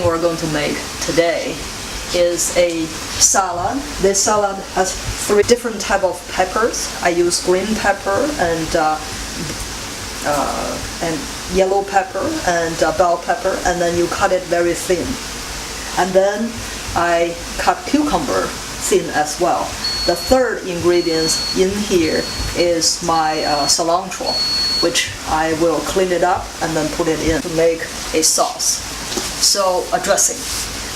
We're going to make today is a salad. This salad has 3 different types of peppers. I use green pepper and yellow pepper and bell pepper, and then you cut it very thin. And then I cut cucumber thin as well. The third ingredient in here is my cilantro, which I will clean it up and then put it in to make a sauce. So a dressing.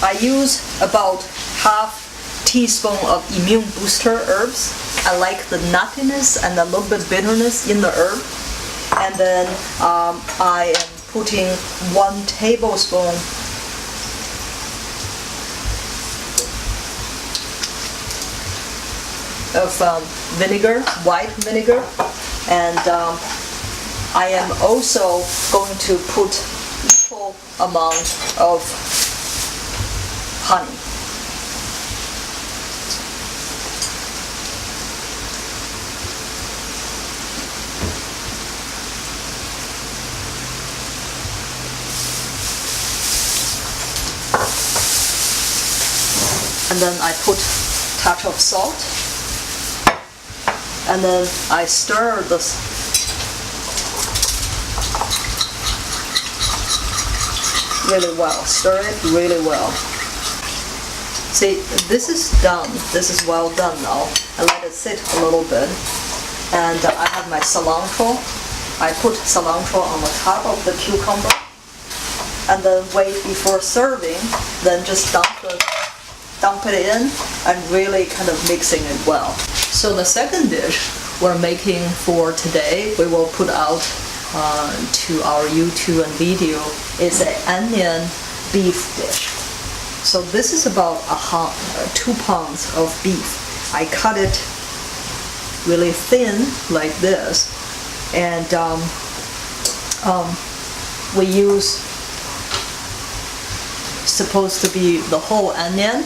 I use about half teaspoon of immune booster herbs. I like the nuttiness and a little bit bitterness in the herb. And then I am putting 1 tablespoon of vinegar, white vinegar, and I am also going to put equal amount of honey. And then I put a touch of salt. And then I stir this really well. Stir it really well. See, this is done. This is well done now. I let it sit a little bit. And I have my cilantro. I put cilantro on the top of the cucumber. And then wait before serving. Then just dump it in and really kind of mixing it well. So the second dish we're making for today, we will put out to our YouTube and video, is an onion beef dish. So this is about 2 pounds of beef. I cut it really thin like this, and we use supposed to be the whole onion,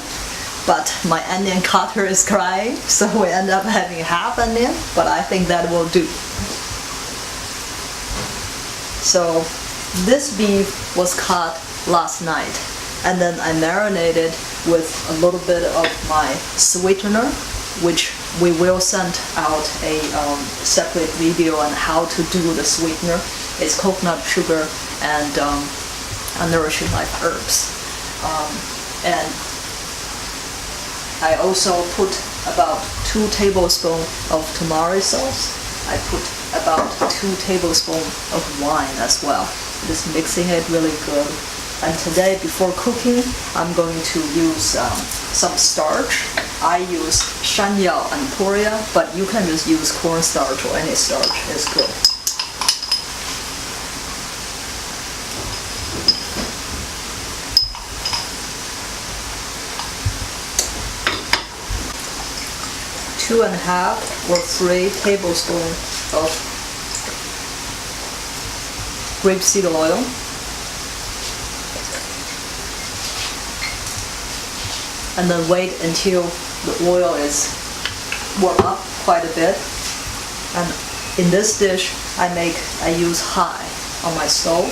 but my onion cutter is crying, so we end up having half onion, but I think that will do. So this beef was cut last night, and then I marinated with a little bit of my sweetener, which we will send out a separate video on how to do the sweetener. It's coconut sugar and nourishing life herbs. And I also put about 2 tablespoons of tamari sauce. I put about 2 tablespoons of wine as well. Just mixing it really good. And today, before cooking, I'm going to use some starch. I use shanyao and poria, but you can just use cornstarch or any starch. It's good. Two and a half or 3 tablespoons of grapeseed oil. And then wait until the oil is warm up quite a bit. And in this dish, I use high on my stove.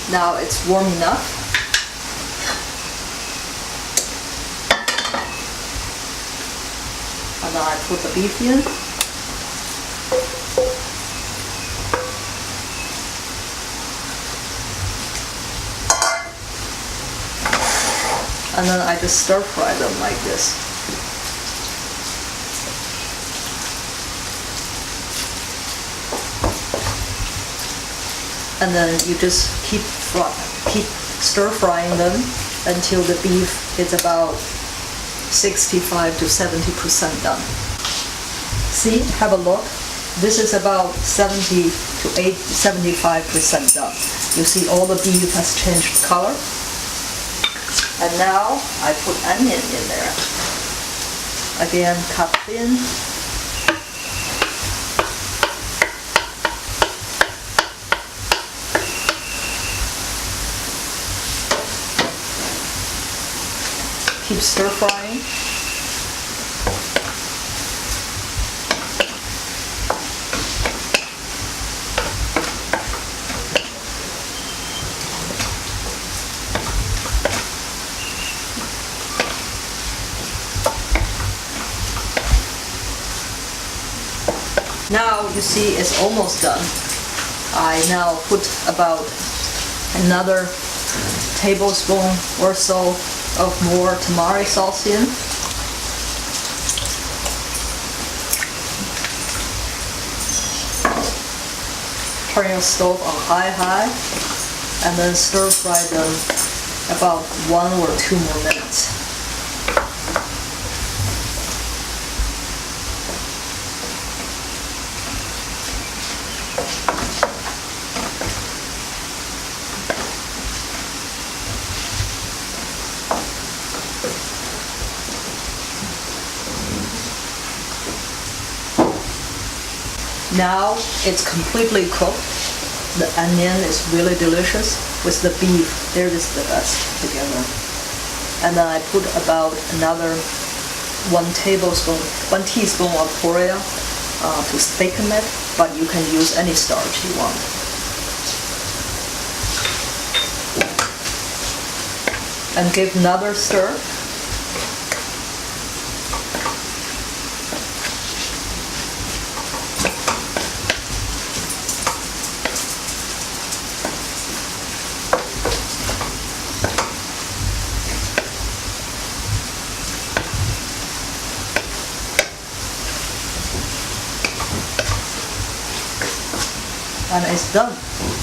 Now it's warm enough. And then I put the beef in. And then I just stir fry them like this. And then you just keep stir frying them until the beef is about 65 to 70% done. See, have a look. This is about 70 to 75% done. You see all the beef has changed color. And now I put onion in there. Again, cut thin. Keep stir frying. you see it's almost done. I now put about another tablespoon or so of more tamari sauce in. Turn your stove on high and then stir fry them about 1 or 2 more minutes. Now it's completely cooked. The onion is really delicious with the beef. There is the best together. And then I put about another 1 teaspoon of Korea to thicken it, but you can use any starch you want. And give another stir. And it's done.